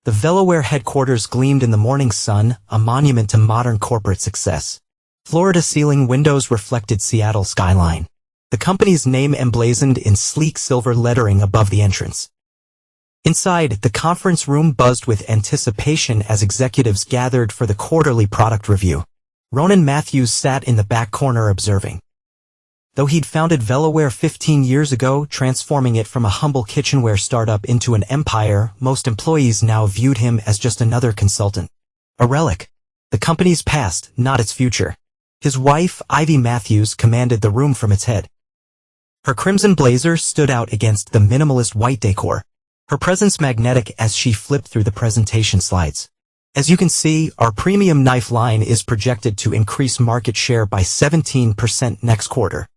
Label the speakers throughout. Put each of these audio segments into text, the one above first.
Speaker 1: The Velaware headquarters gleamed in the morning sun, a monument to modern corporate success. Floor-to-ceiling windows reflected Seattle's skyline. The company's name emblazoned in sleek silver lettering above the entrance. Inside, the conference room buzzed with anticipation as executives gathered for the quarterly product review. Ronan Matthews sat in the back corner observing. Though he'd founded Velaware 15 years ago, transforming it from a humble kitchenware startup into an empire, most employees now viewed him as just another consultant. A relic. The company's past, not its future. His wife, Ivy Matthews, commanded the room from its head. Her crimson blazer stood out against the minimalist white decor. Her presence magnetic as she flipped through the presentation slides. As you can see, our premium knife line is projected to increase market share by 17% next quarter.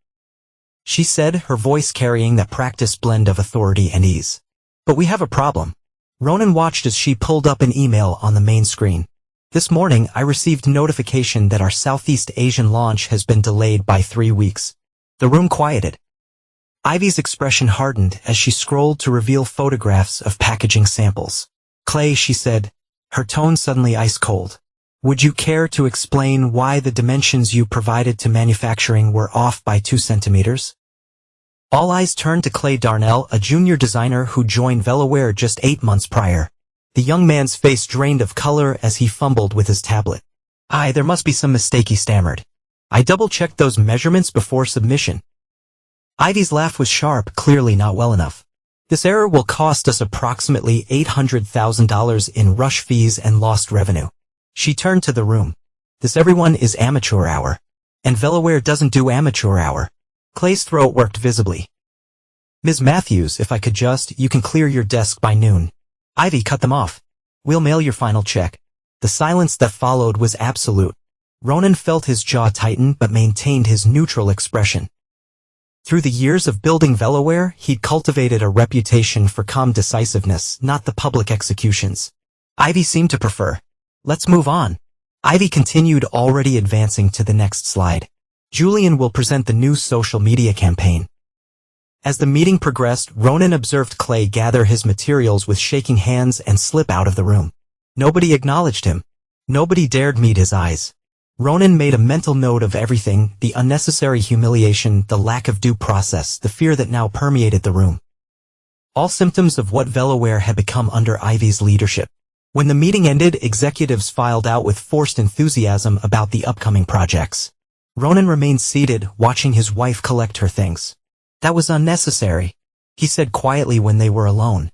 Speaker 1: She said, her voice carrying that practiced blend of authority and ease. But we have a problem. Ronan watched as she pulled up an email on the main screen. This morning, I received notification that our Southeast Asian launch has been delayed by 3 weeks. The room quieted. Ivy's expression hardened as she scrolled to reveal photographs of packaging samples. Clay, she said, her tone suddenly ice cold. Would you care to explain why the dimensions you provided to manufacturing were off by 2 centimeters? All eyes turned to Clay Darnell, a junior designer who joined Velaware just 8 months prior. The young man's face drained of color as he fumbled with his tablet. There must be some mistake, he stammered. I double-checked those measurements before submission. Ivy's laugh was sharp, clearly not well enough. This error will cost us approximately $800,000 in rush fees and lost revenue. She turned to the room. This everyone is amateur hour. And Velaware doesn't do amateur hour. Clay's throat worked visibly. Ms. Matthews, if I could just, you can clear your desk by noon. Ivy cut them off. We'll mail your final check. The silence that followed was absolute. Ronan felt his jaw tighten but maintained his neutral expression. Through the years of building Velaware, he'd cultivated a reputation for calm decisiveness, not the public executions. Ivy seemed to prefer. Let's move on. Ivy continued, already advancing to the next slide. Julian will present the new social media campaign. As the meeting progressed, Ronan observed Clay gather his materials with shaking hands and slip out of the room. Nobody acknowledged him. Nobody dared meet his eyes. Ronan made a mental note of everything, the unnecessary humiliation, the lack of due process, the fear that now permeated the room. All symptoms of what Velaware had become under Ivy's leadership. When the meeting ended, executives filed out with forced enthusiasm about the upcoming projects. Ronan remained seated, watching his wife collect her things. That was unnecessary, he said quietly when they were alone.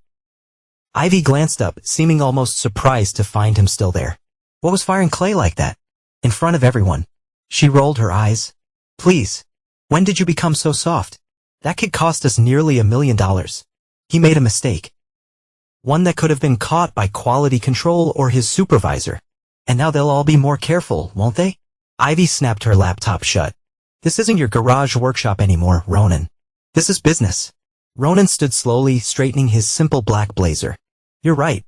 Speaker 1: Ivy glanced up, seeming almost surprised to find him still there. What was firing Clay like that? In front of everyone. She rolled her eyes. Please. When did you become so soft? That kid cost us nearly $1 million. He made a mistake. One that could have been caught by quality control or his supervisor. And now they'll all be more careful, won't they? Ivy snapped her laptop shut. This isn't your garage workshop anymore, Ronan. This is business. Ronan stood slowly, straightening his simple black blazer. You're right.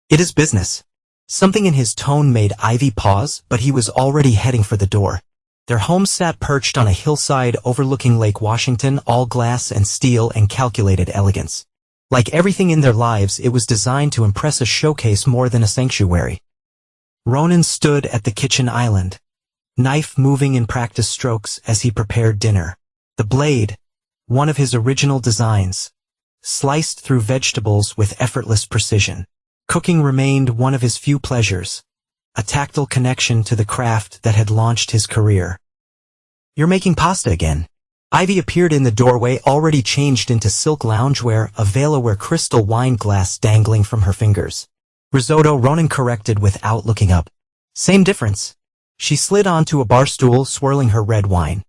Speaker 1: It is business. Something in his tone made Ivy pause, but he was already heading for the door. Their home sat perched on a hillside overlooking Lake Washington, all glass and steel and calculated elegance. Like everything in their lives, it was designed to impress, a showcase more than a sanctuary. Ronan stood at the kitchen island, knife moving in practice strokes as he prepared dinner. The blade, one of his original designs, sliced through vegetables with effortless precision. Cooking remained one of his few pleasures, a tactile connection to the craft that had launched his career. You're making pasta again. Ivy appeared in the doorway, already changed into silk loungewear, a Velaware crystal wine glass dangling from her fingers. Risotto, Ronan corrected without looking up. Same difference. She slid onto a bar stool, swirling her red wine.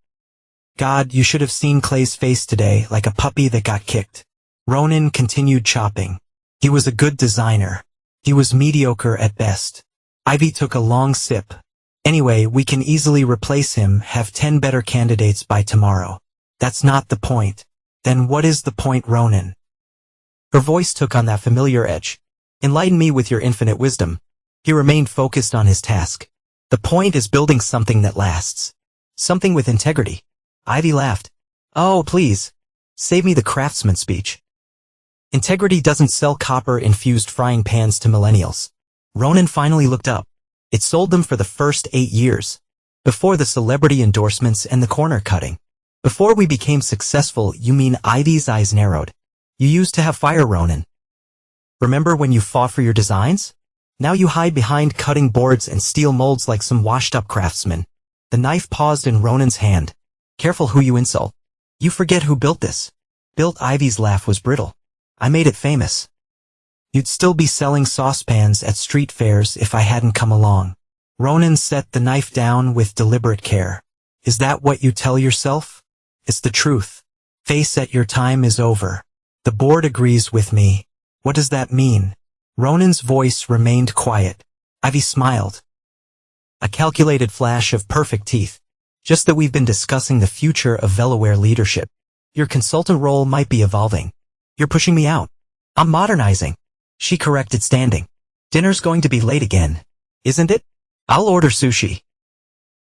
Speaker 1: God, you should have seen Clay's face today, like a puppy that got kicked. Ronan continued chopping. He was a good designer. He was mediocre at best. Ivy took a long sip. Anyway, we can easily replace him, have 10 better candidates by tomorrow. That's not the point. Then what is the point, Ronan? Her voice took on that familiar edge. Enlighten me with your infinite wisdom. He remained focused on his task. The point is building something that lasts. Something with integrity. Ivy laughed. Oh, please. Save me the craftsman speech. Integrity doesn't sell copper-infused frying pans to millennials. Ronan finally looked up. It sold them for the first 8 years. Before the celebrity endorsements and the corner cutting. Before we became successful, you mean? Ivy's eyes narrowed. You used to have fire, Ronan. Remember when you fought for your designs? Now you hide behind cutting boards and steel molds like some washed-up craftsman. The knife paused in Ronan's hand. Careful who you insult. You forget who built this. Built. Ivy's laugh was brittle. I made it famous. You'd still be selling saucepans at street fairs if I hadn't come along. Ronan set the knife down with deliberate care. Is that what you tell yourself? It's the truth. Face it, your time is over. The board agrees with me. What does that mean? Ronan's voice remained quiet. Ivy smiled. A calculated flash of perfect teeth. Just that we've been discussing the future of Velaware leadership. Your consultant role might be evolving. You're pushing me out. I'm modernizing. She corrected, standing. Dinner's going to be late again, isn't it? I'll order sushi.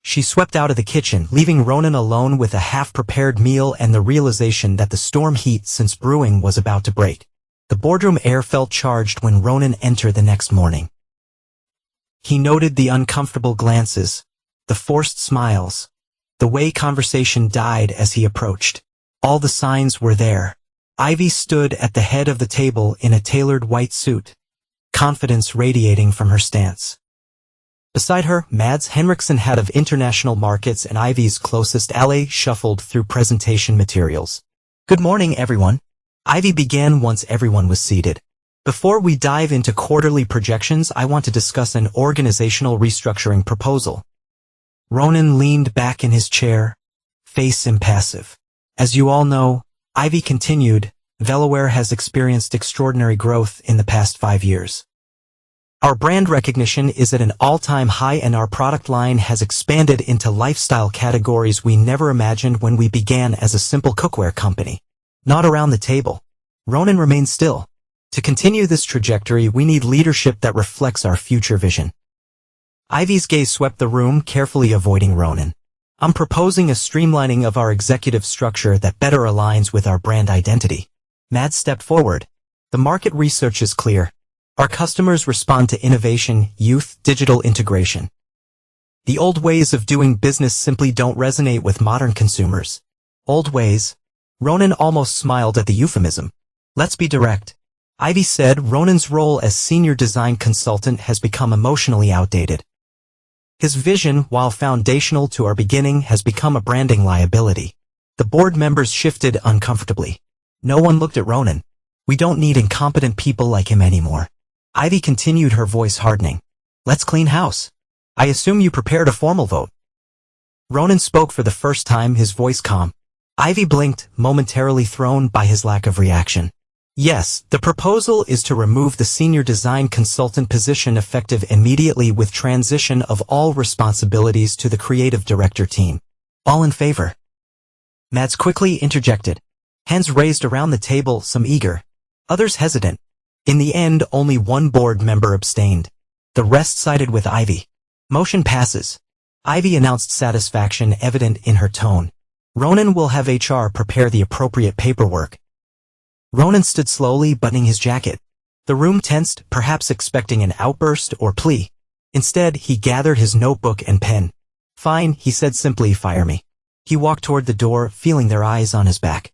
Speaker 1: She swept out of the kitchen, leaving Ronan alone with a half-prepared meal and the realization that the storm heat since brewing was about to break. The boardroom air felt charged when Ronan entered the next morning. He noted the uncomfortable glances, the forced smiles, the way conversation died as he approached. All the signs were there. Ivy stood at the head of the table in a tailored white suit, confidence radiating from her stance. Beside her, Mads Henriksen, head of international markets and Ivy's closest ally, shuffled through presentation materials. Good morning, everyone. Ivy began once everyone was seated. Before we dive into quarterly projections, I want to discuss an organizational restructuring proposal. Ronan leaned back in his chair, face impassive. As you all know, Ivy continued, Velaware has experienced extraordinary growth in the past 5 years. Our brand recognition is at an all-time high and our product line has expanded into lifestyle categories we never imagined when we began as a simple cookware company. Not around the table. Ronan remained still. To continue this trajectory, we need leadership that reflects our future vision. Ivy's gaze swept the room, carefully avoiding Ronan. I'm proposing a streamlining of our executive structure that better aligns with our brand identity. Mads stepped forward. The market research is clear. Our customers respond to innovation, youth, digital integration. The old ways of doing business simply don't resonate with modern consumers. Old ways? Ronan almost smiled at the euphemism. Let's be direct. Ivy said Ronan's role as senior design consultant has become emotionally outdated. His vision, while foundational to our beginning, has become a branding liability. The board members shifted uncomfortably. No one looked at Ronan. We don't need incompetent people like him anymore. Ivy continued, her voice hardening. Let's clean house. I assume you prepared a formal vote. Ronan spoke for the first time, his voice calm. Ivy blinked, momentarily thrown by his lack of reaction. Yes, the proposal is to remove the senior design consultant position effective immediately with transition of all responsibilities to the creative director team. All in favor? Mads quickly interjected. Hands raised around the table, some eager, others hesitant. In the end, only one board member abstained. The rest sided with Ivy. Motion passes. Ivy announced, satisfaction evident in her tone. Ronan will have HR prepare the appropriate paperwork. Ronan stood slowly, buttoning his jacket. The room tensed, perhaps expecting an outburst or plea. Instead, he gathered his notebook and pen. Fine, he said simply, fire me. He walked toward the door, feeling their eyes on his back.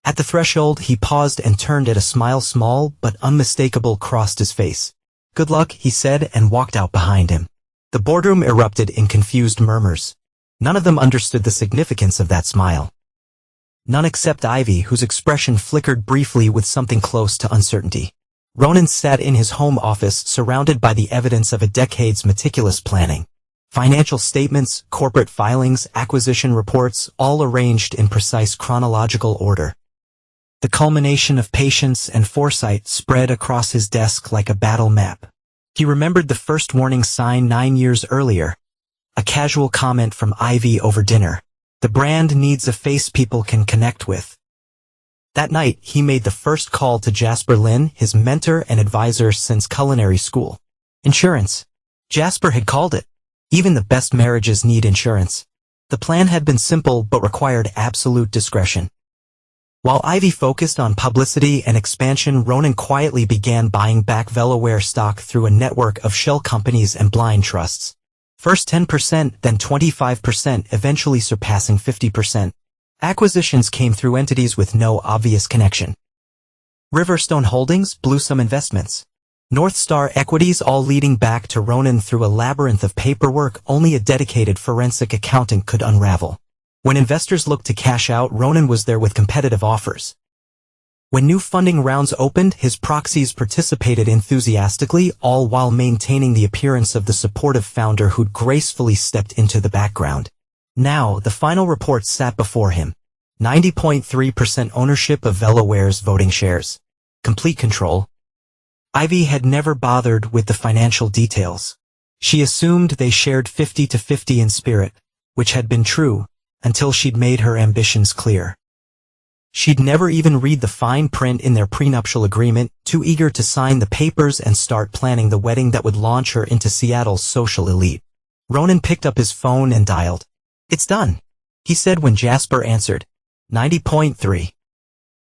Speaker 1: At the threshold, he paused and turned at a smile small but unmistakable crossed his face. Good luck, he said, and walked out behind him. The boardroom erupted in confused murmurs. None of them understood the significance of that smile. None except Ivy, whose expression flickered briefly with something close to uncertainty. Ronan sat in his home office, surrounded by the evidence of a decade's meticulous planning. Financial statements, corporate filings, acquisition reports, all arranged in precise chronological order. The culmination of patience and foresight spread across his desk like a battle map. He remembered the first warning sign 9 years earlier. A casual comment from Ivy over dinner. The brand needs a face people can connect with. That night, he made the first call to Jasper Lynn, his mentor and advisor since culinary school. Insurance. Jasper had called it. Even the best marriages need insurance. The plan had been simple but required absolute discretion. While Ivy focused on publicity and expansion, Ronan quietly began buying back Velaware stock through a network of shell companies and blind trusts. First 10%, then 25%, eventually surpassing 50%. Acquisitions came through entities with no obvious connection. Riverstone Holdings, Bluesome Investments, North Star Equities, all leading back to Ronan through a labyrinth of paperwork only a dedicated forensic accountant could unravel. When investors looked to cash out, Ronan was there with competitive offers. When new funding rounds opened, his proxies participated enthusiastically, all while maintaining the appearance of the supportive founder who'd gracefully stepped into the background. Now, the final report sat before him. 90.3% ownership of Velaware's voting shares. Complete control. Ivy had never bothered with the financial details. She assumed they shared 50-50 in spirit, which had been true, until she'd made her ambitions clear. She'd never even read the fine print in their prenuptial agreement, too eager to sign the papers and start planning the wedding that would launch her into Seattle's social elite. Ronan picked up his phone and dialed. "It's done," he said when Jasper answered. 90.3.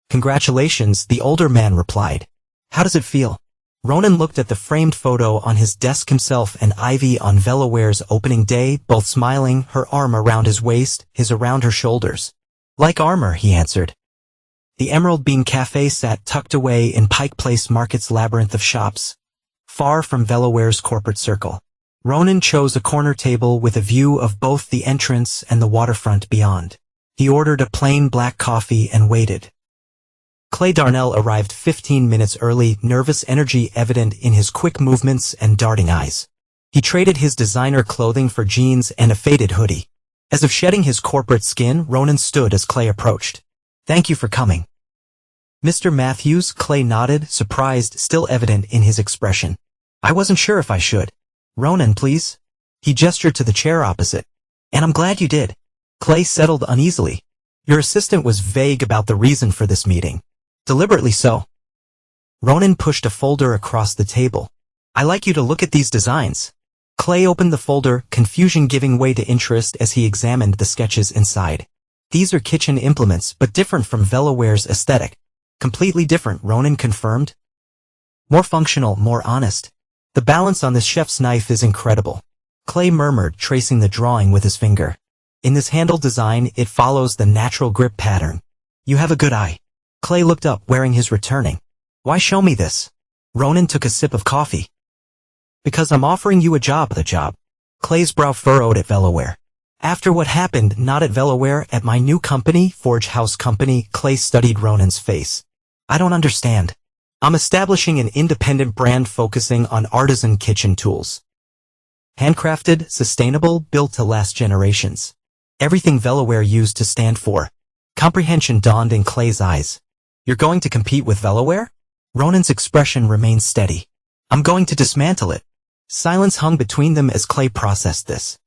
Speaker 1: "Congratulations," the older man replied. "How does it feel?" Ronan looked at the framed photo on his desk, himself and Ivy on Velaware's opening day, both smiling, her arm around his waist, his around her shoulders. "Like armor," he answered. The Emerald Bean Cafe sat tucked away in Pike Place Market's labyrinth of shops, far from Velaware's corporate circle. Ronan chose a corner table with a view of both the entrance and the waterfront beyond. He ordered a plain black coffee and waited. Clay Darnell arrived 15 minutes early, nervous energy evident in his quick movements and darting eyes. He traded his designer clothing for jeans and a faded hoodie. As if shedding his corporate skin, Ronan stood as Clay approached. "Thank you for coming." "Mr. Matthews," Clay nodded, surprised still evident in his expression. "I wasn't sure if I should." "Ronan, please." He gestured to the chair opposite. "And I'm glad you did." Clay settled uneasily. "Your assistant was vague about the reason for this meeting." "Deliberately so." Ronan pushed a folder across the table. "I like you to look at these designs." Clay opened the folder, confusion giving way to interest as he examined the sketches inside. "These are kitchen implements, but different from Velaware's aesthetic." "Completely different," Ronan confirmed. "More functional, more honest. The balance on this chef's knife is incredible." Clay murmured, tracing the drawing with his finger. "In this handle design, it follows the natural grip pattern. You have a good eye." Clay looked up, wearing his returning. "Why show me this?" Ronan took a sip of coffee. "Because I'm offering you a job." "The job?" Clay's brow furrowed. "At Velaware." "After what happened, not at Velaware, at my new company, Forge House Company." Clay studied Ronan's face. "I don't understand." "I'm establishing an independent brand focusing on artisan kitchen tools. Handcrafted, sustainable, built to last generations. Everything Velaware used to stand for." Comprehension dawned in Clay's eyes. "You're going to compete with Velaware?" Ronan's expression remained steady. "I'm going to dismantle it." Silence hung between them as Clay processed this.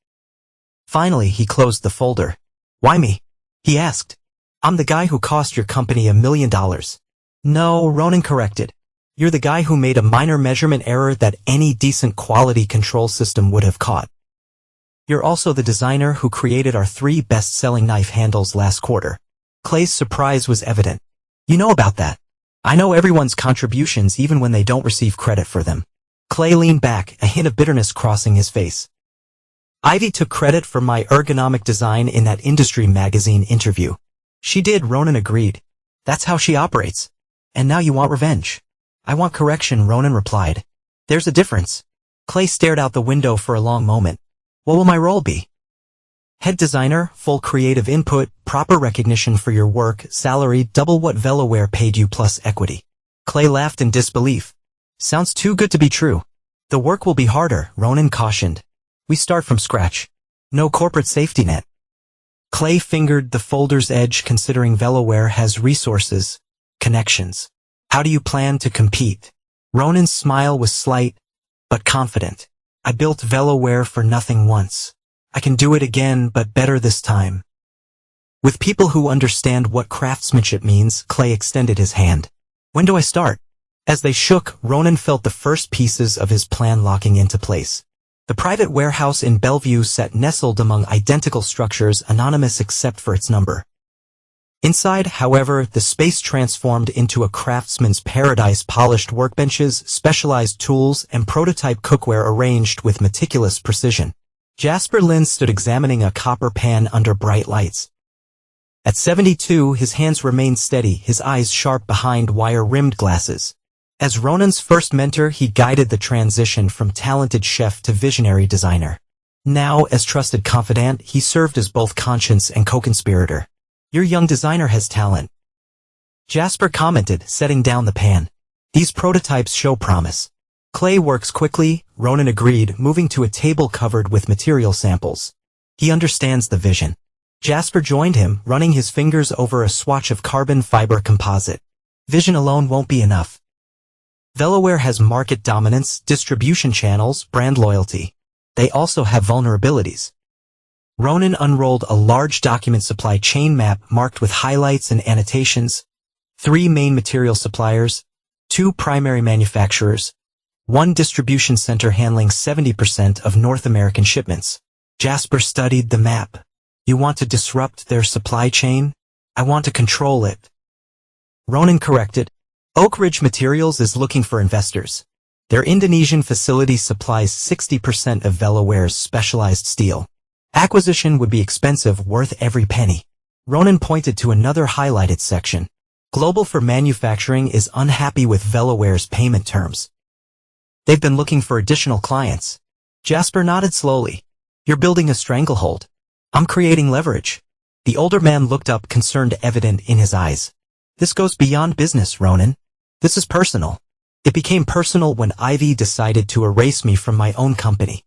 Speaker 1: Finally, he closed the folder. "Why me?" he asked. "I'm the guy who cost your company $1 million. "No," Ronan corrected. "You're the guy who made a minor measurement error that any decent quality control system would have caught. You're also the designer who created our 3 best-selling knife handles last quarter." Clay's surprise was evident. "You know about that." "I know everyone's contributions even when they don't receive credit for them." Clay leaned back, a hint of bitterness crossing his face. "Ivy took credit for my ergonomic design in that industry magazine interview." "She did," Ronan agreed. "That's how she operates." "And now you want revenge." "I want correction," Ronan replied. "There's a difference." Clay stared out the window for a long moment. "What will my role be?" "Head designer, full creative input, proper recognition for your work, salary double what Velaware paid you plus equity." Clay laughed in disbelief. "Sounds too good to be true." "The work will be harder," Ronan cautioned. "We start from scratch. No corporate safety net." Clay fingered the folder's edge, considering Velaware has resources, connections. "How do you plan to compete?" Ronan's smile was slight, but confident. "I built Velaware for nothing once. I can do it again, but better this time." With people who understand what craftsmanship means, Clay extended his hand. "When do I start?" As they shook, Ronan felt the first pieces of his plan locking into place. The private warehouse in Bellevue sat nestled among identical structures, anonymous except for its number. Inside, however, the space transformed into a craftsman's paradise: polished workbenches, specialized tools, and prototype cookware arranged with meticulous precision. Jasper Lynn stood examining a copper pan under bright lights. At 72, his hands remained steady, his eyes sharp behind wire-rimmed glasses. As Ronan's first mentor, he guided the transition from talented chef to visionary designer. Now, as trusted confidant, he served as both conscience and co-conspirator. "Your young designer has talent," Jasper commented, setting down the pan. "These prototypes show promise." "Clay works quickly," Ronan agreed, moving to a table covered with material samples. "He understands the vision." Jasper joined him, running his fingers over a swatch of carbon fiber composite. "Vision alone won't be enough. Velaware has market dominance, distribution channels, brand loyalty. They also have vulnerabilities." Ronan unrolled a large document supply chain map marked with highlights and annotations. 3 main material suppliers, 2 primary manufacturers, 1 distribution center handling 70% of North American shipments. Jasper studied the map. "You want to disrupt their supply chain? I want to control it." Ronan corrected. "Oak Ridge Materials is looking for investors. Their Indonesian facility supplies 60% of Velaware's specialized steel. Acquisition would be expensive, worth every penny." Ronan pointed to another highlighted section. "Global for Manufacturing is unhappy with Velaware's payment terms. They've been looking for additional clients." Jasper nodded slowly. "You're building a stranglehold. I'm creating leverage." The older man looked up, concern evident in his eyes. "This goes beyond business, Ronan. This is personal. It became personal when Ivy decided to erase me from my own company."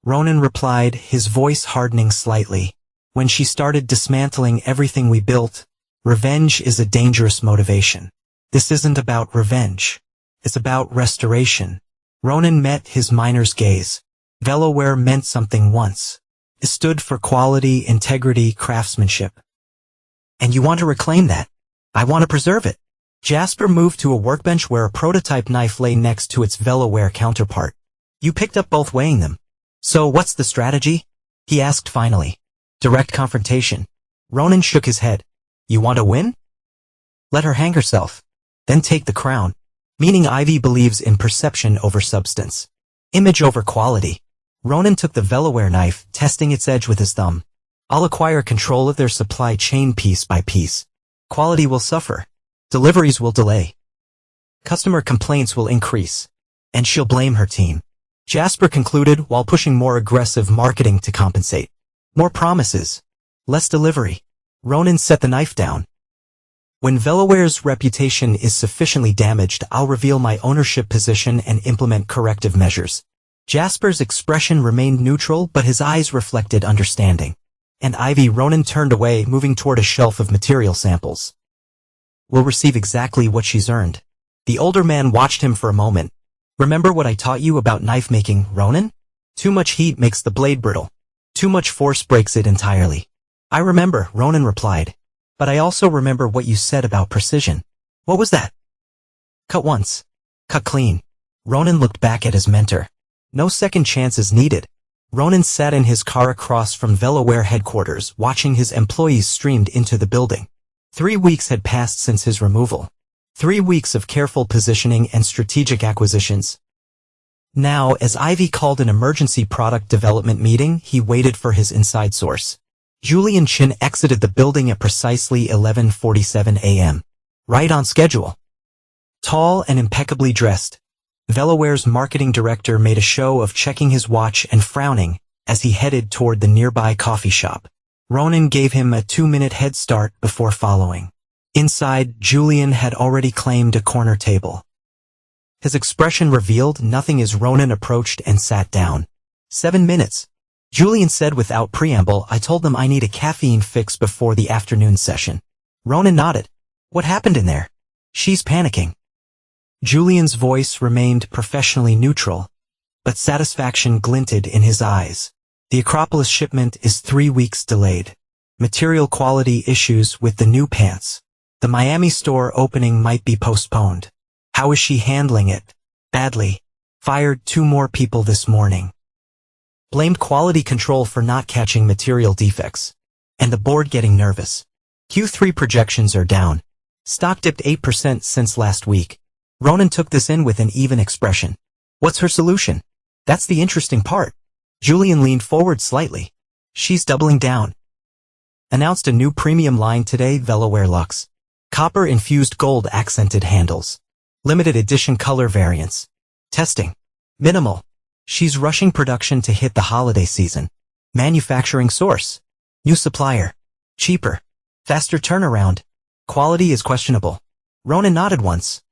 Speaker 1: Ronan replied, his voice hardening slightly. "When she started dismantling everything we built, revenge is a dangerous motivation. This isn't about revenge. It's about restoration." Ronan met his minor's gaze. Velaware meant something once. It stood for quality, integrity, craftsmanship. "And you want to reclaim that?" "I want to preserve it." Jasper moved to a workbench where a prototype knife lay next to its Velaware counterpart. "You picked up both, weighing them. So what's the strategy?" he asked finally. "Direct confrontation." Ronan shook his head. "You want to win? Let her hang herself. Then take the crown." Meaning Ivy believes in perception over substance. Image over quality. Ronan took the Velaware knife, testing its edge with his thumb. "I'll acquire control of their supply chain piece by piece. Quality will suffer. Deliveries will delay. Customer complaints will increase. And she'll blame her team." Jasper concluded, while pushing more aggressive marketing to compensate. "More promises. Less delivery." Ronan set the knife down. "When Velaware's reputation is sufficiently damaged, I'll reveal my ownership position and implement corrective measures." Jasper's expression remained neutral, but his eyes reflected understanding. "And Ivy?" Ronan turned away, moving toward a shelf of material samples. "Will receive exactly what she's earned." The older man watched him for a moment. "Remember what I taught you about knife making, Ronan? Too much heat makes the blade brittle. Too much force breaks it entirely." "I remember," Ronan replied. "But I also remember what you said about precision." "What was that?" "Cut once. Cut clean." Ronan looked back at his mentor. "No second chances needed." Ronan sat in his car across from Velaware headquarters, watching his employees streamed into the building. 3 weeks had passed since his removal. 3 weeks of careful positioning and strategic acquisitions. Now, as Ivy called an emergency product development meeting, he waited for his inside source. Julian Chin exited the building at precisely 11:47 a.m. Right on schedule. Tall and impeccably dressed, Velaware's marketing director made a show of checking his watch and frowning as he headed toward the nearby coffee shop. Ronan gave him a 2-minute head start before following. Inside, Julian had already claimed a corner table. His expression revealed nothing as Ronan approached and sat down. 7 minutes. Julian said without preamble. "I told them I need a caffeine fix before the afternoon session." Ronan nodded. "What happened in there?" "She's panicking." Julian's voice remained professionally neutral, but satisfaction glinted in his eyes. "The Acropolis shipment is 3 weeks delayed. Material quality issues with the new pants. The Miami store opening might be postponed." "How is she handling it?" "Badly. Fired 2 more people this morning. Blamed quality control for not catching material defects. And the board getting nervous." Q3 projections are down. Stock dipped 8% since last week. Ronan took this in with an even expression. What's her solution? That's the interesting part. Julian leaned forward slightly. She's doubling down. Announced a new premium line today, Velaware Luxe. Copper-infused gold accented handles. Limited edition color variants. Testing. Minimal. She's rushing production to hit the holiday season. Manufacturing source. New supplier. Cheaper. Faster turnaround. Quality is questionable. Ronan nodded once.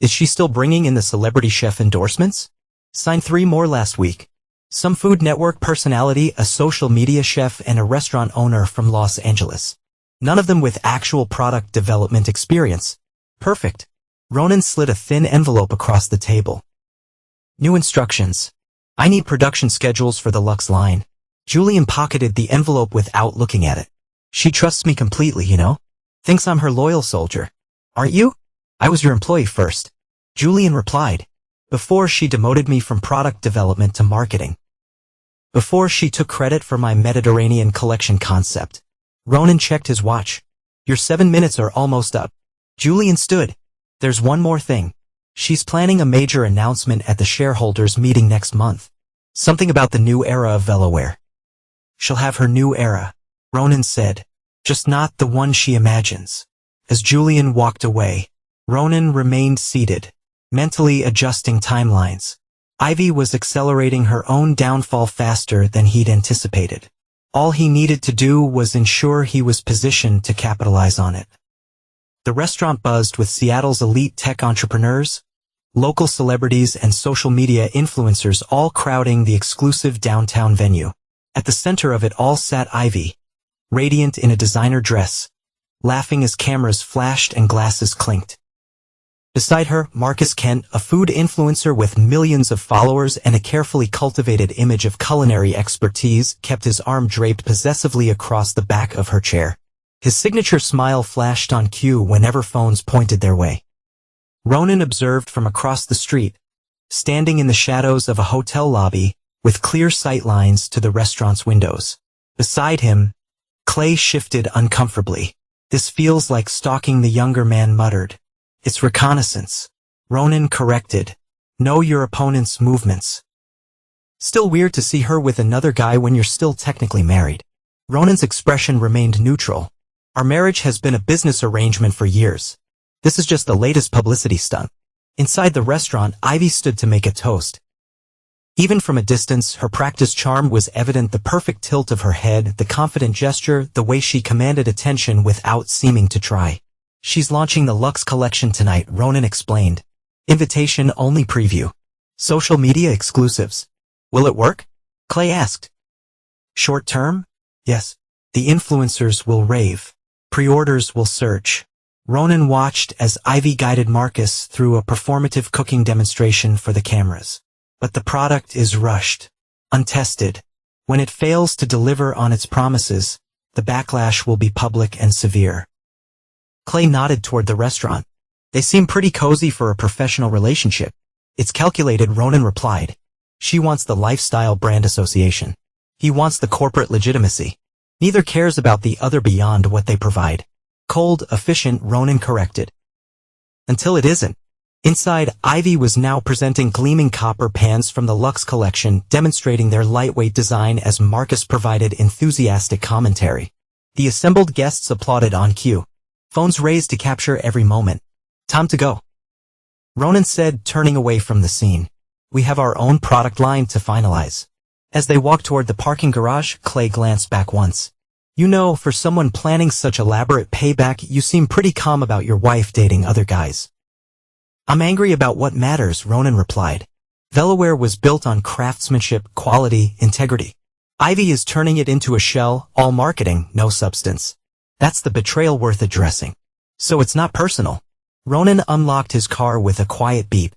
Speaker 1: Is she still bringing in the celebrity chef endorsements? Signed 3 more last week. Some Food Network personality, a social media chef, and a restaurant owner from Los Angeles. None of them with actual product development experience. Perfect. Ronan slid a thin envelope across the table. New instructions. I need production schedules for the Luxe line. Julian pocketed the envelope without looking at it. She trusts me completely, you know? Thinks I'm her loyal soldier. Aren't you? I was your employee first. Julian replied. Before she demoted me from product development to marketing. Before she took credit for my Mediterranean collection concept. Ronan checked his watch. Your 7 minutes are almost up. Julian stood. There's one more thing. She's planning a major announcement at the shareholders meeting next month. Something about the new era of Velaware. She'll have her new era, Ronan said. Just not the one she imagines. As Julian walked away, Ronan remained seated, mentally adjusting timelines. Ivy was accelerating her own downfall faster than he'd anticipated. All he needed to do was ensure he was positioned to capitalize on it. The restaurant buzzed with Seattle's elite tech entrepreneurs, local celebrities, and social media influencers all crowding the exclusive downtown venue. At the center of it all sat Ivy, radiant in a designer dress, laughing as cameras flashed and glasses clinked. Beside her, Marcus Kent, a food influencer with millions of followers and a carefully cultivated image of culinary expertise, kept his arm draped possessively across the back of her chair. His signature smile flashed on cue whenever phones pointed their way. Ronan observed from across the street, standing in the shadows of a hotel lobby, with clear sight lines to the restaurant's windows. Beside him, Clay shifted uncomfortably. This feels like stalking, the younger man muttered. It's reconnaissance. Ronan corrected. Know your opponent's movements. Still weird to see her with another guy when you're still technically married. Ronan's expression remained neutral. Our marriage has been a business arrangement for years. This is just the latest publicity stunt. Inside the restaurant, Ivy stood to make a toast. Even from a distance, her practiced charm was evident, the perfect tilt of her head, the confident gesture, the way she commanded attention without seeming to try. She's launching the Luxe collection tonight, Ronan explained. Invitation only preview. Social media exclusives. Will it work? Clay asked. Short term? Yes. The influencers will rave. Pre-orders will surge. Ronan watched as Ivy guided Marcus through a performative cooking demonstration for the cameras. But the product is rushed, untested. When it fails to deliver on its promises, the backlash will be public and severe. Clay nodded toward the restaurant. They seem pretty cozy for a professional relationship. It's calculated, Ronan replied. She wants the lifestyle brand association. He wants the corporate legitimacy. Neither cares about the other beyond what they provide. Cold, efficient, Ronan corrected. Until it isn't. Inside, Ivy was now presenting gleaming copper pans from the Luxe collection, demonstrating their lightweight design as Marcus provided enthusiastic commentary. The assembled guests applauded on cue. Phones raised to capture every moment. Time to go. Ronan said, turning away from the scene. We have our own product line to finalize. As they walked toward the parking garage, Clay glanced back once. You know, for someone planning such elaborate payback, you seem pretty calm about your wife dating other guys. I'm angry about what matters, Ronan replied. Velaware was built on craftsmanship, quality, integrity. Ivy is turning it into a shell, all marketing, no substance. That's the betrayal worth addressing. So it's not personal. Ronan unlocked his car with a quiet beep.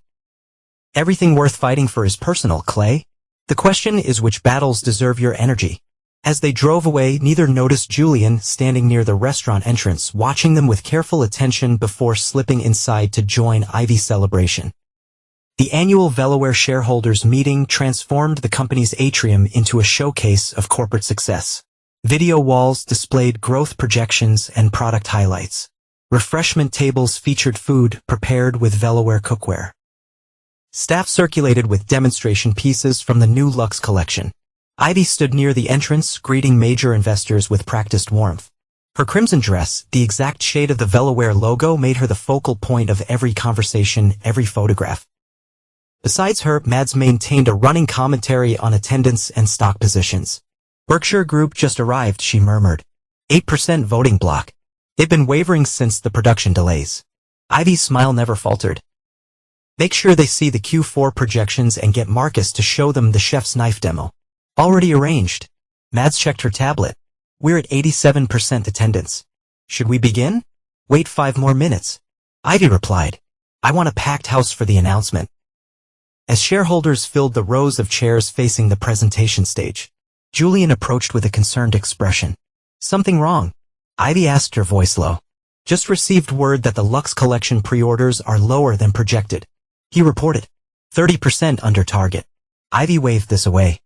Speaker 1: Everything worth fighting for is personal, Clay. The question is which battles deserve your energy. As they drove away, neither noticed Julian standing near the restaurant entrance, watching them with careful attention before slipping inside to join Ivy's celebration. The annual Velaware shareholders meeting transformed the company's atrium into a showcase of corporate success. Video walls displayed growth projections and product highlights. Refreshment tables featured food prepared with Velaware cookware. Staff circulated with demonstration pieces from the new Luxe collection. Ivy stood near the entrance, greeting major investors with practiced warmth. Her crimson dress, the exact shade of the Velaware logo, made her the focal point of every conversation, every photograph. Besides her, Mads maintained a running commentary on attendance and stock positions. Berkshire Group just arrived, she murmured. 8% voting block. They've been wavering since the production delays. Ivy's smile never faltered. Make sure they see the Q4 projections and get Marcus to show them the chef's knife demo. Already arranged. Mads checked her tablet. We're at 87% attendance. Should we begin? Wait 5 more minutes. Ivy replied. I want a packed house for the announcement. As shareholders filled the rows of chairs facing the presentation stage, Julian approached with a concerned expression. Something wrong? Ivy asked, her voice low. Just received word that the Luxe collection pre-orders are lower than projected. He reported. 30% under target. Ivy waved this away.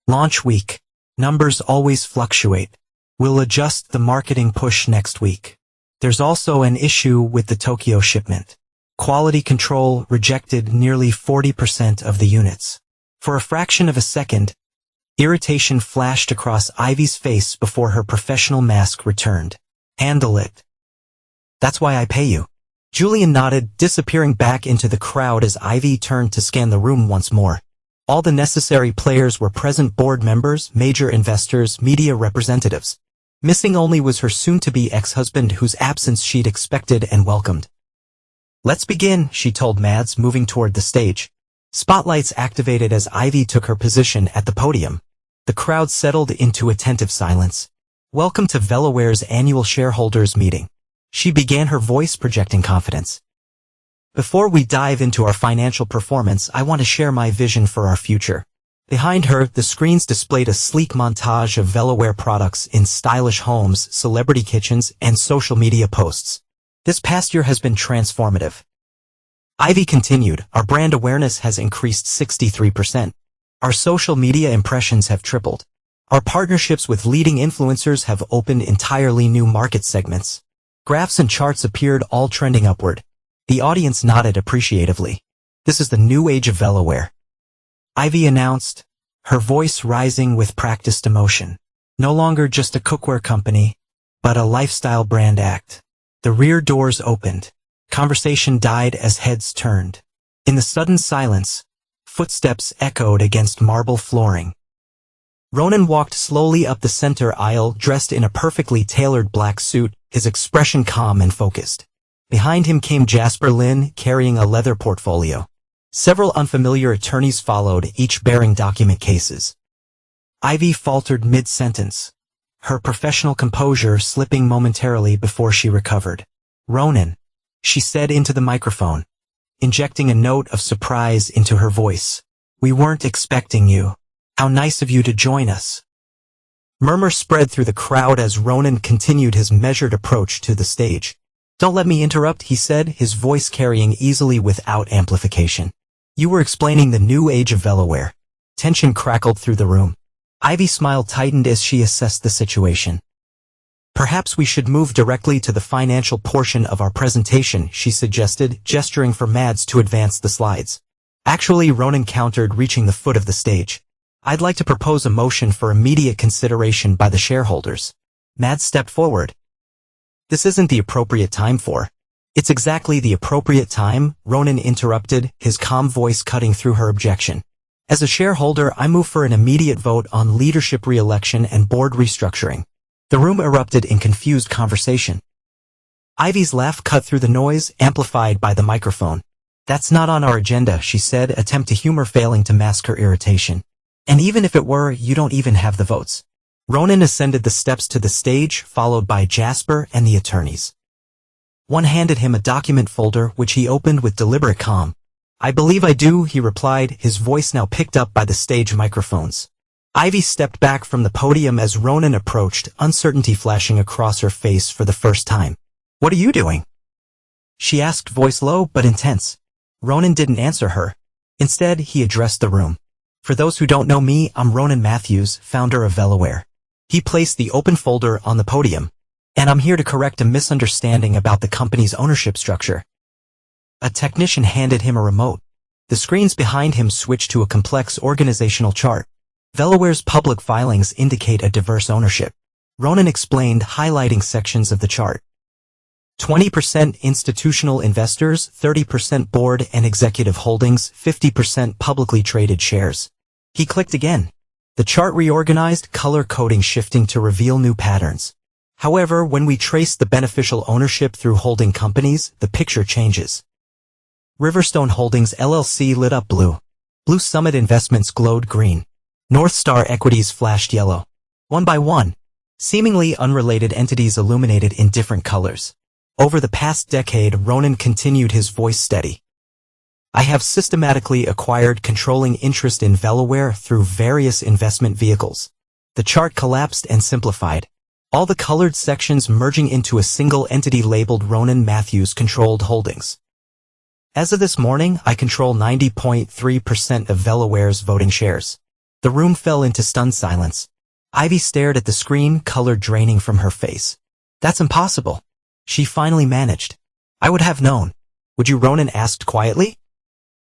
Speaker 1: Launch week. Numbers always fluctuate. We'll adjust the marketing push next week. There's also an issue with the Tokyo shipment. Quality control rejected nearly 40% of the units. For a fraction of a second, irritation flashed across Ivy's face before her professional mask returned. Handle it. That's why I pay you. Julian nodded, disappearing back into the crowd as Ivy turned to scan the room once more. All the necessary players were present: board members, major investors, media representatives. Missing only was her soon-to-be ex-husband, whose absence she'd expected and welcomed. Let's begin, she told Mads, moving toward the stage. Spotlights activated as Ivy took her position at the podium. The crowd settled into attentive silence. Welcome to Velaware's annual shareholders meeting. She began, her voice projecting confidence. Before we dive into our financial performance, I want to share my vision for our future. Behind her, the screens displayed a sleek montage of Velaware products in stylish homes, celebrity kitchens, and social media posts. This past year has been transformative. Ivy continued, our brand awareness has increased 63%. Our social media impressions have tripled. Our partnerships with leading influencers have opened entirely new market segments. Graphs and charts appeared, all trending upward. The audience nodded appreciatively. This is the new age of Velaware. Ivy announced, her voice rising with practiced emotion. No longer just a cookware company, but a lifestyle brand act. The rear doors opened. Conversation died as heads turned. In the sudden silence, footsteps echoed against marble flooring. Ronan walked slowly up the center aisle, dressed in a perfectly tailored black suit, his expression calm and focused. Behind him came Jasper Lynn, carrying a leather portfolio. Several unfamiliar attorneys followed, each bearing document cases. Ivy faltered mid-sentence, her professional composure slipping momentarily before she recovered. Ronan, she said into the microphone, injecting a note of surprise into her voice. We weren't expecting you. How nice of you to join us. Murmur spread through the crowd as Ronan continued his measured approach to the stage. Don't let me interrupt, he said, his voice carrying easily without amplification. You were explaining the new age of Velaware. Tension crackled through the room. Ivy's smile tightened as she assessed the situation. Perhaps we should move directly to the financial portion of our presentation, she suggested, gesturing for Mads to advance the slides. Actually, Ronan countered, reaching the foot of the stage. I'd like to propose a motion for immediate consideration by the shareholders. Mads stepped forward. This isn't the appropriate time for. It's exactly the appropriate time, Ronan interrupted, his calm voice cutting through her objection. As a shareholder, I move for an immediate vote on leadership re-election and board restructuring. The room erupted in confused conversation. Ivy's laugh cut through the noise, amplified by the microphone. That's not on our agenda, she said, attempt to humor failing to mask her irritation. And even if it were, you don't even have the votes. Ronan ascended the steps to the stage, followed by Jasper and the attorneys. One handed him a document folder, which he opened with deliberate calm. I believe I do, he replied, his voice now picked up by the stage microphones. Ivy stepped back from the podium as Ronan approached, uncertainty flashing across her face for the first time. What are you doing? She asked, voice low but intense. Ronan didn't answer her. Instead, he addressed the room. For those who don't know me, I'm Ronan Matthews, founder of Velaware. He placed the open folder on the podium. And I'm here to correct a misunderstanding about the company's ownership structure. A technician handed him a remote. The screens behind him switched to a complex organizational chart. Velaware's public filings indicate a diverse ownership. Ronan explained, highlighting sections of the chart. 20% institutional investors, 30% board and executive holdings, 50% publicly traded shares. He clicked again. The chart reorganized, color coding shifting to reveal new patterns. However, when we trace the beneficial ownership through holding companies, the picture changes. Riverstone Holdings LLC lit up blue. Blue Summit Investments glowed green. North Star Equities flashed yellow. One by one, seemingly unrelated entities illuminated in different colors. Over the past decade, Ronan continued, his voice steady. I have systematically acquired controlling interest in Velaware through various investment vehicles. The chart collapsed and simplified. All the colored sections merging into a single entity labeled Ronan Matthews Controlled Holdings. As of this morning, I control 90.3% of Velaware's voting shares. The room fell into stunned silence. Ivy stared at the screen, color draining from her face. That's impossible. She finally managed. I would have known. Would you? Ronan asked quietly.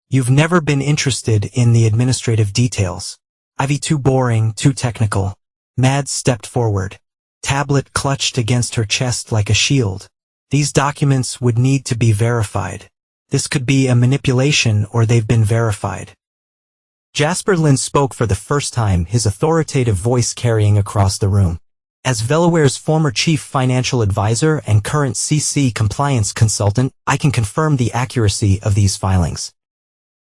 Speaker 1: You've never been interested in the administrative details. Ivy, too boring, too technical. Mads stepped forward. Tablet clutched against her chest like a shield. These documents would need to be verified. This could be a manipulation, or they've been verified. Jasper Lynn spoke for the first time, his authoritative voice carrying across the room. As Velaware's former chief financial advisor and current CC compliance consultant, I can confirm the accuracy of these filings.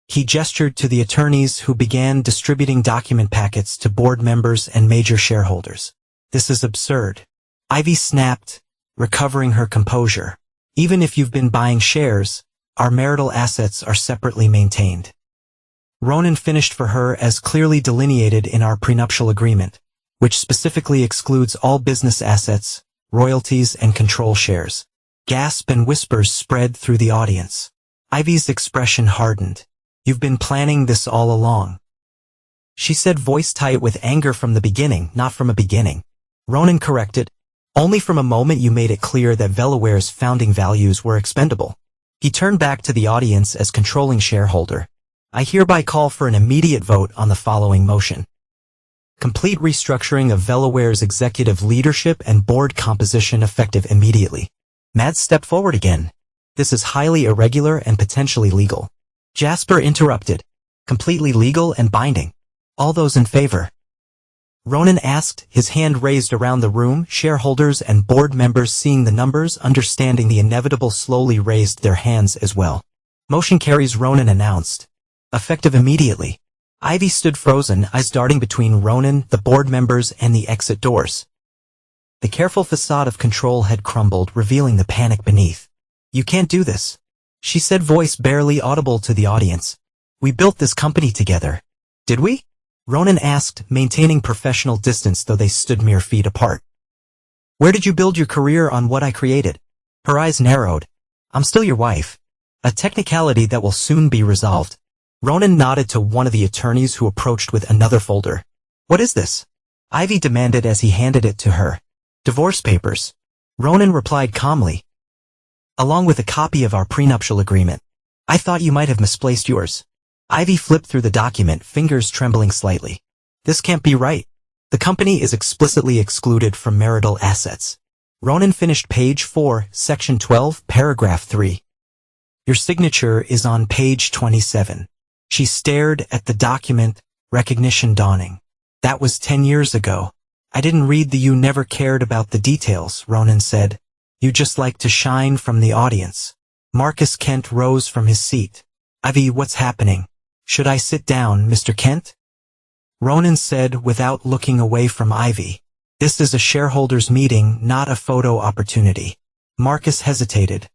Speaker 1: He gestured to the attorneys who began distributing document packets to board members and major shareholders. This is absurd. Ivy snapped, recovering her composure. Even if you've been buying shares, our marital assets are separately maintained. Ronan finished for her, as clearly delineated in our prenuptial agreement, which specifically excludes all business assets, royalties, and control shares. Gasp and whispers spread through the audience. Ivy's expression hardened. You've been planning this all along. She said, voice tight with anger. From the beginning, not from a beginning. Ronan corrected. Only from a moment you made it clear that Velaware's founding values were expendable. He turned back to the audience as controlling shareholder. I hereby call for an immediate vote on the following motion. Complete restructuring of Velaware's executive leadership and board composition effective immediately. Mads stepped forward again. This is highly irregular and potentially legal. Jasper interrupted. Completely legal and binding. All those in favor? Ronan asked, his hand raised around the room. Shareholders and board members, seeing the numbers, understanding the inevitable, slowly raised their hands as well. Motion carries, Ronan announced. Effective immediately. Ivy stood frozen, eyes darting between Ronan, the board members, and the exit doors. The careful facade of control had crumbled, revealing the panic beneath. You can't do this, she said, voice barely audible to the audience. We built this company together. Did we? Ronan asked, maintaining professional distance though they stood mere feet apart. Where did you build your career? On what I created. Her eyes narrowed. I'm still your wife. A technicality that will soon be resolved. Ronan nodded to one of the attorneys who approached with another folder. What is this? Ivy demanded as he handed it to her. Divorce papers. Ronan replied calmly. Along with a copy of our prenuptial agreement. I thought you might have misplaced yours. Ivy flipped through the document, fingers trembling slightly. This can't be right. The company is explicitly excluded from marital assets. Ronan finished page 4, section 12, paragraph 3. Your signature is on page 27. She stared at the document, recognition dawning. That was 10 years ago. I didn't read the you never cared about the details, Ronan said. You just like to shine from the audience. Marcus Kent rose from his seat. Ivy, what's happening? Should I sit down, Mr. Kent? Ronan said without looking away from Ivy. This is a shareholders' meeting, not a photo opportunity. Marcus hesitated,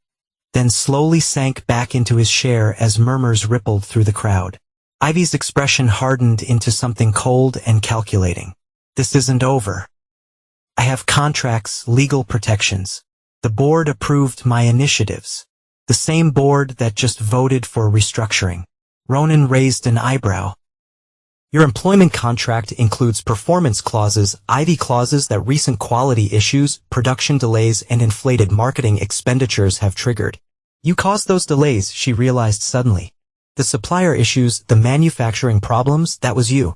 Speaker 1: then slowly sank back into his chair as murmurs rippled through the crowd. Ivy's expression hardened into something cold and calculating. This isn't over. I have contracts, legal protections. The board approved my initiatives. The same board that just voted for restructuring. Ronan raised an eyebrow. Your employment contract includes performance clauses, IV clauses that recent quality issues, production delays, and inflated marketing expenditures have triggered. You caused those delays, she realized suddenly. The supplier issues, the manufacturing problems, that was you.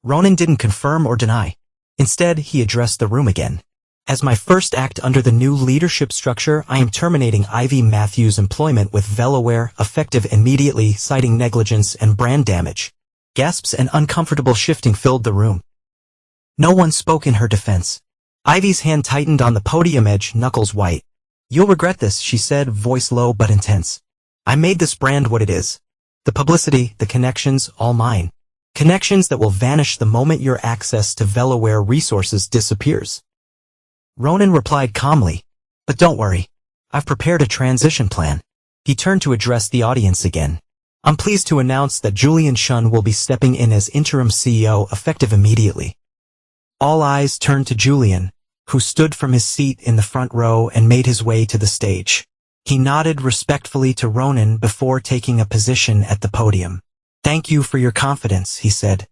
Speaker 1: Ronan didn't confirm or deny. Instead, he addressed the room again. As my first act under the new leadership structure, I am terminating Ivy Matthews' employment with Velaware, effective immediately, citing negligence and brand damage. Gasps and uncomfortable shifting filled the room. No one spoke in her defense. Ivy's hand tightened on the podium edge, knuckles white. You'll regret this, she said, voice low but intense. I made this brand what it is. The publicity, the connections, all mine. Connections that will vanish the moment your access to Velaware resources disappears. Ronan replied calmly, but don't worry. I've prepared a transition plan. He turned to address the audience again. I'm pleased to announce that Julian Shun will be stepping in as interim CEO effective immediately. All eyes turned to Julian, who stood from his seat in the front row and made his way to the stage. He nodded respectfully to Ronan before taking a position at the podium. Thank you for your confidence, he said.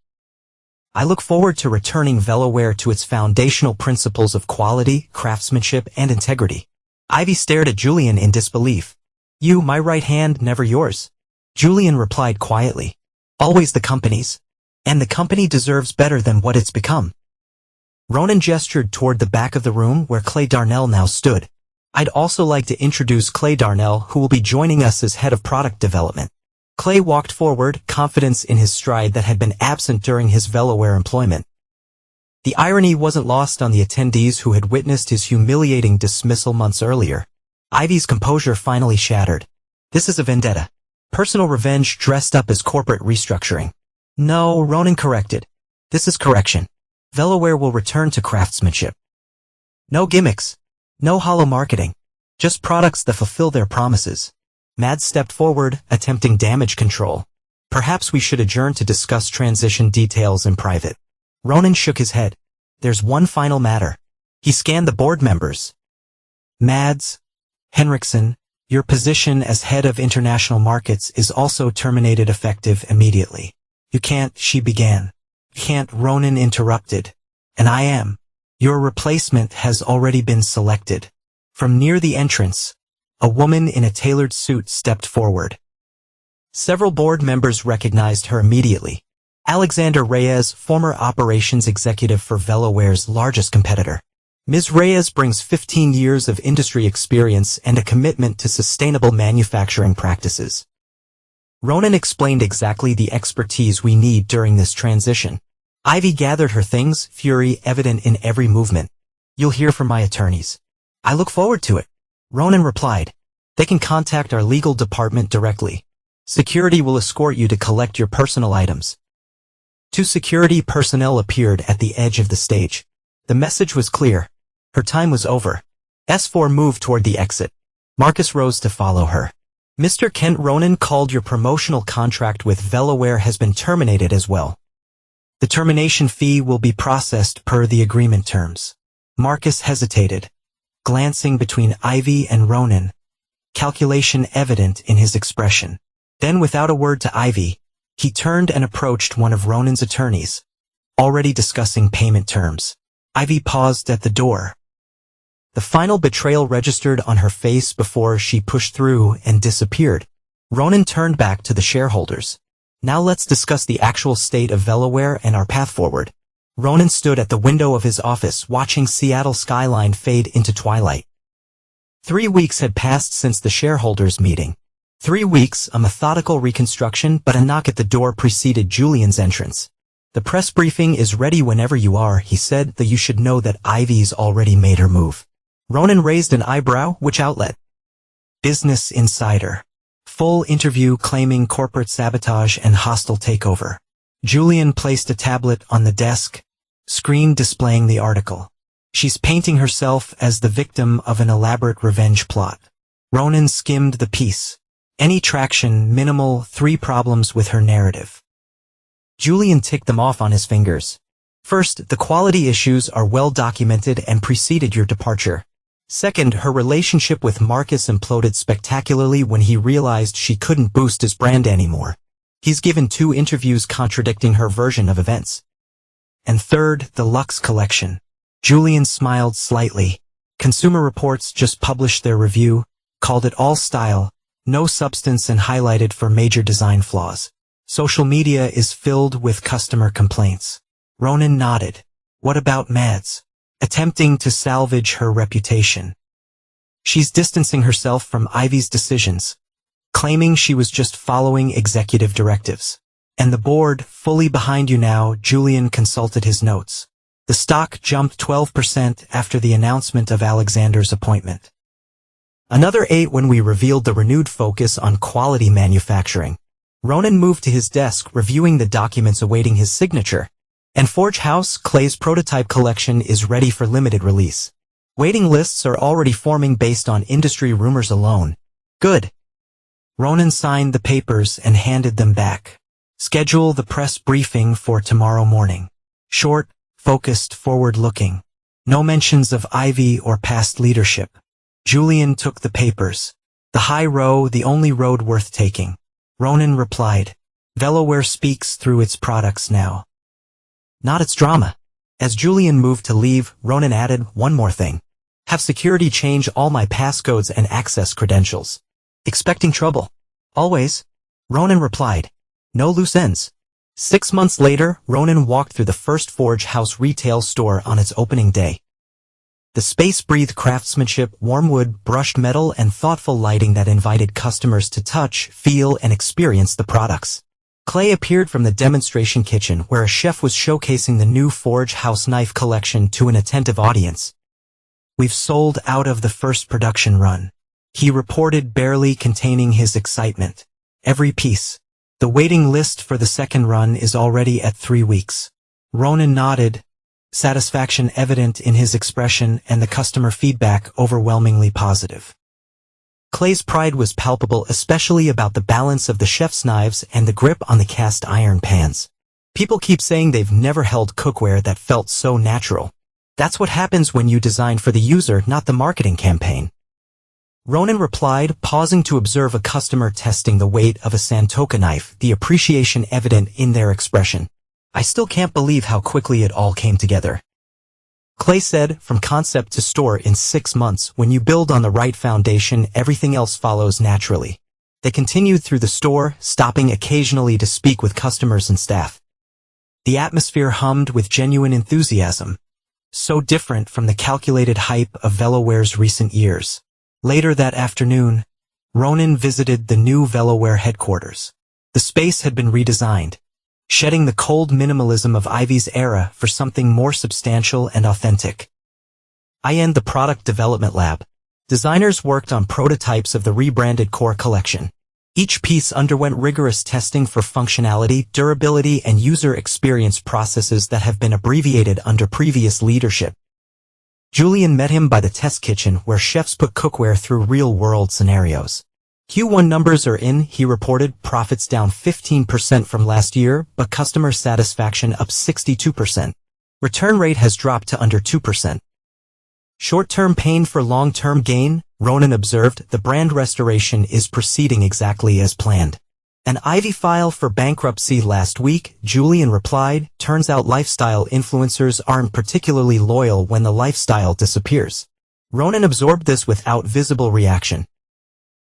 Speaker 1: I look forward to returning Velaware to its foundational principles of quality, craftsmanship, and integrity. Ivy stared at Julian in disbelief. You, my right hand, never yours. Julian replied quietly. Always the company's. And the company deserves better than what it's become. Ronan gestured toward the back of the room where Clay Darnell now stood. I'd also like to introduce Clay Darnell, who will be joining us as head of product development. Clay walked forward, confidence in his stride that had been absent during his Velaware employment. The irony wasn't lost on the attendees who had witnessed his humiliating dismissal months earlier. Ivy's composure finally shattered. This is a vendetta. Personal revenge dressed up as corporate restructuring. No, Ronan corrected. This is correction. Velaware will return to craftsmanship. No gimmicks. No hollow marketing. Just products that fulfill their promises. Mads stepped forward, attempting damage control. Perhaps we should adjourn to discuss transition details in private. Ronan shook his head. There's one final matter. He scanned the board members. Mads, Henriksen, your position as head of international markets is also terminated effective immediately. You can't, she began. Can't, Ronan interrupted. And I am. Your replacement has already been selected. From near the entrance, a woman in a tailored suit stepped forward. Several board members recognized her immediately. Alexander Reyes, former operations executive for Velaware's largest competitor. Ms. Reyes brings 15 years of industry experience and a commitment to sustainable manufacturing practices. Ronan explained exactly the expertise we need during this transition. Ivy gathered her things, fury evident in every movement. You'll hear from my attorneys. I look forward to it. Ronan replied. They can contact our legal department directly. Security will escort you to collect your personal items. Two security personnel appeared at the edge of the stage. The message was clear. Her time was over. S4 moved toward the exit. Marcus rose to follow her. Mr. Kent, Ronan called, your promotional contract with Velaware has been terminated as well. The termination fee will be processed per the agreement terms. Marcus hesitated, glancing between Ivy and Ronan, calculation evident in his expression. Then, without a word to Ivy, he turned and approached one of Ronan's attorneys, already discussing payment terms. Ivy paused at the door. The final betrayal registered on her face before she pushed through and disappeared. Ronan turned back to the shareholders. Now let's discuss the actual state of Velaware and our path forward. Ronan stood at the window of his office watching Seattle skyline fade into twilight. 3 weeks had passed since the shareholders' meeting. 3 weeks, a methodical reconstruction, but a knock at the door preceded Julian's entrance. The press briefing is ready whenever you are, he said, though you should know that Ivy's already made her move. Ronan raised an eyebrow. Which outlet? Business Insider. Full interview claiming corporate sabotage and hostile takeover. Julian placed a tablet on the desk, screen displaying the article. She's painting herself as the victim of an elaborate revenge plot. Ronan skimmed the piece. Any traction, minimal, 3 problems with her narrative. Julian ticked them off on his fingers. First, the quality issues are well documented and preceded your departure. Second, her relationship with Marcus imploded spectacularly when he realized she couldn't boost his brand anymore. He's given 2 interviews contradicting her version of events. And third, the Luxe collection. Julian smiled slightly. Consumer Reports just published their review, called it all style, no substance, and highlighted for major design flaws. Social media is filled with customer complaints. Ronan nodded. What about Mads? Attempting to salvage her reputation. She's distancing herself from Ivy's decisions, claiming she was just following executive directives. And the board, fully behind you now. Julian consulted his notes. The stock jumped 12% after the announcement of Alexander's appointment. Another 8 when we revealed the renewed focus on quality manufacturing. Ronan moved to his desk, reviewing the documents awaiting his signature. And Forge House Clay's prototype collection is ready for limited release. Waiting lists are already forming based on industry rumors alone. Good. Ronan signed the papers and handed them back. Schedule the press briefing for tomorrow morning. Short, focused, forward-looking. No mentions of Ivy or past leadership. Julian took the papers. The high row, the only road worth taking. Ronan replied. Veloware speaks through its products now, not its drama. As Julian moved to leave, Ronan added, one more thing. Have security change all my passcodes and access credentials. Expecting trouble. Always. Ronan replied. No loose ends. 6 months later, Ronan walked through the first Forge House retail store on its opening day. The space breathed craftsmanship, warm wood, brushed metal, and thoughtful lighting that invited customers to touch, feel, and experience the products. Clay appeared from the demonstration kitchen where a chef was showcasing the new Forge House knife collection to an attentive audience. We've sold out of the first production run, he reported, barely containing his excitement. Every piece. The waiting list for the second run is already at 3 weeks. Ronan nodded, satisfaction evident in his expression, and the customer feedback overwhelmingly positive. Clay's pride was palpable, especially about the balance of the chef's knives and the grip on the cast iron pans. People keep saying they've never held cookware that felt so natural. That's what happens when you design for the user, not the marketing campaign. Ronan replied, pausing to observe a customer testing the weight of a Santoka knife, the appreciation evident in their expression. I still can't believe how quickly it all came together. Clay said, from concept to store in 6 months. When you build on the right foundation, everything else follows naturally. They continued through the store, stopping occasionally to speak with customers and staff. The atmosphere hummed with genuine enthusiasm, so different from the calculated hype of Veloware's recent years. Later that afternoon, Ronan visited the new Veloware headquarters. The space had been redesigned, shedding the cold minimalism of Ivy's era for something more substantial and authentic. The product development lab. Designers worked on prototypes of the rebranded core collection. Each piece underwent rigorous testing for functionality, durability, and user experience, processes that have been abbreviated under previous leadership. Julian met him by the test kitchen where chefs put cookware through real-world scenarios. Q1 numbers are in, he reported, profits down 15% from last year, but customer satisfaction up 62%. Return rate has dropped to under 2%. Short-term pain for long-term gain, Ronan observed. The brand restoration is proceeding exactly as planned. An Ivy file for bankruptcy last week, Julian replied. Turns out lifestyle influencers aren't particularly loyal when the lifestyle disappears. Ronan absorbed this without visible reaction.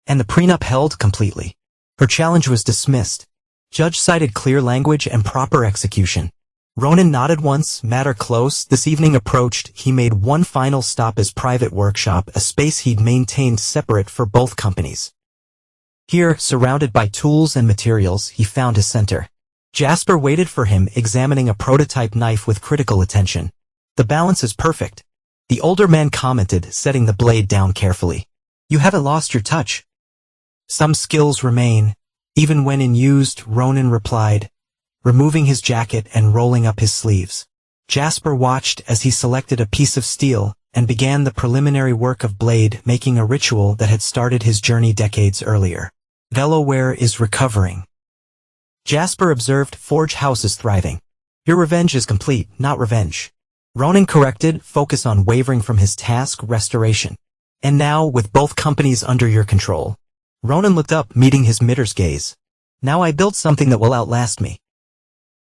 Speaker 1: And the prenup held completely. Her challenge was dismissed. Judge cited clear language and proper execution. Ronan nodded once, matter close. This evening approached, he made one final stop: his private workshop, a space he'd maintained separate for both companies. Here, surrounded by tools and materials, he found his center. Jasper waited for him, examining a prototype knife with critical attention. The balance is perfect, the older man commented, setting the blade down carefully. You haven't lost your touch. Some skills remain, even when in used, Ronan replied, removing his jacket and rolling up his sleeves. Jasper watched as he selected a piece of steel and began the preliminary work of blade making, a ritual that had started his journey decades earlier. Veloware is recovering, Jasper observed. Forge House is thriving. Your revenge is complete, not revenge, Ronan corrected, focus on wavering from his task, restoration. And now, with both companies under your control. Ronan looked up, meeting his midter's gaze. Now I built something that will outlast me.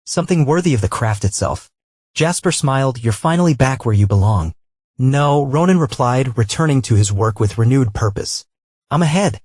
Speaker 1: Something worthy of the craft itself. Jasper smiled. You're finally back where you belong. No, Ronan replied, returning to his work with renewed purpose. I'm ahead.